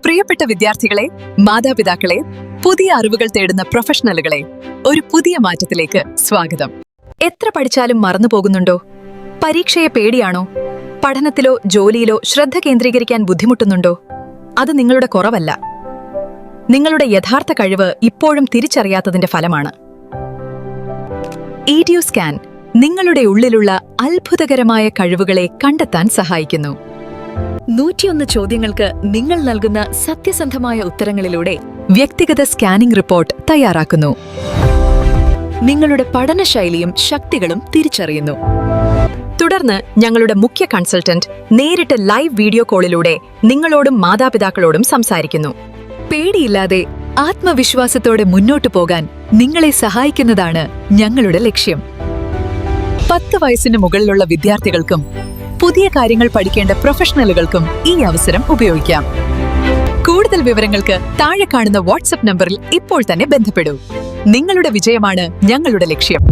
പ്രിയപ്പെട്ട വിദ്യാർത്ഥികളെ, മാതാപിതാക്കളെ, പുതിയ അറിവുകൾ തേടുന്ന പ്രൊഫഷണലുകളെ, ഒരു പുതിയ മാറ്റത്തിലേക്ക് സ്വാഗതം. എത്ര പഠിച്ചാലും മറന്നു പോകുന്നുണ്ടോ? പരീക്ഷയെ പേടിയാണോ? പഠനത്തിലോ ജോലിയിലോ ശ്രദ്ധ കേന്ദ്രീകരിക്കാൻ ബുദ്ധിമുട്ടുന്നുണ്ടോ? അത് നിങ്ങളുടെ കുറവല്ല. നിങ്ങളുടെ യഥാർത്ഥ കഴിവ് ഇപ്പോഴും തിരിച്ചറിയാത്തതിന്റെ ഫലമാണ്. EDU സ്കാൻ നിങ്ങളുടെ ഉള്ളിലുള്ള അത്ഭുതകരമായ കഴിവുകളെ കണ്ടെത്താൻ സഹായിക്കുന്നു. 101 ചോദ്യങ്ങൾക്ക് നിങ്ങൾ നൽകുന്ന സത്യസന്ധമായ ഉത്തരങ്ങളിലൂടെ വ്യക്തിഗത സ്കാനിംഗ് റിപ്പോർട്ട് തയ്യാറാക്കുന്നു. നിങ്ങളുടെ പഠനശൈലിയും ശക്തികളും തിരിച്ചറിയുന്നു. തുടർന്ന് ഞങ്ങളുടെ മുഖ്യ കൺസൾട്ടന്റ് നേരിട്ട് ലൈവ് വീഡിയോ കോളിലൂടെ നിങ്ങളോടും മാതാപിതാക്കളോടും സംസാരിക്കുന്നു. പേടിയില്ലാതെ ആത്മവിശ്വാസത്തോടെ മുന്നോട്ടു പോകാൻ നിങ്ങളെ സഹായിക്കുന്നതാണ് ഞങ്ങളുടെ ലക്ഷ്യം. 10 വയസ്സിന് മുകളിലുള്ള വിദ്യാർത്ഥികൾക്കും പുതിയ കാര്യങ്ങൾ പഠിക്കേണ്ട പ്രൊഫഷണലുകൾക്കും ഈ അവസരം ഉപയോഗിക്കാം. കൂടുതൽ വിവരങ്ങൾക്ക് താഴെ കാണുന്ന വാട്സ്ആപ്പ് നമ്പറിൽ ഇപ്പോൾ തന്നെ ബന്ധപ്പെടൂ. നിങ്ങളുടെ വിജയമാണ് ഞങ്ങളുടെ ലക്ഷ്യം.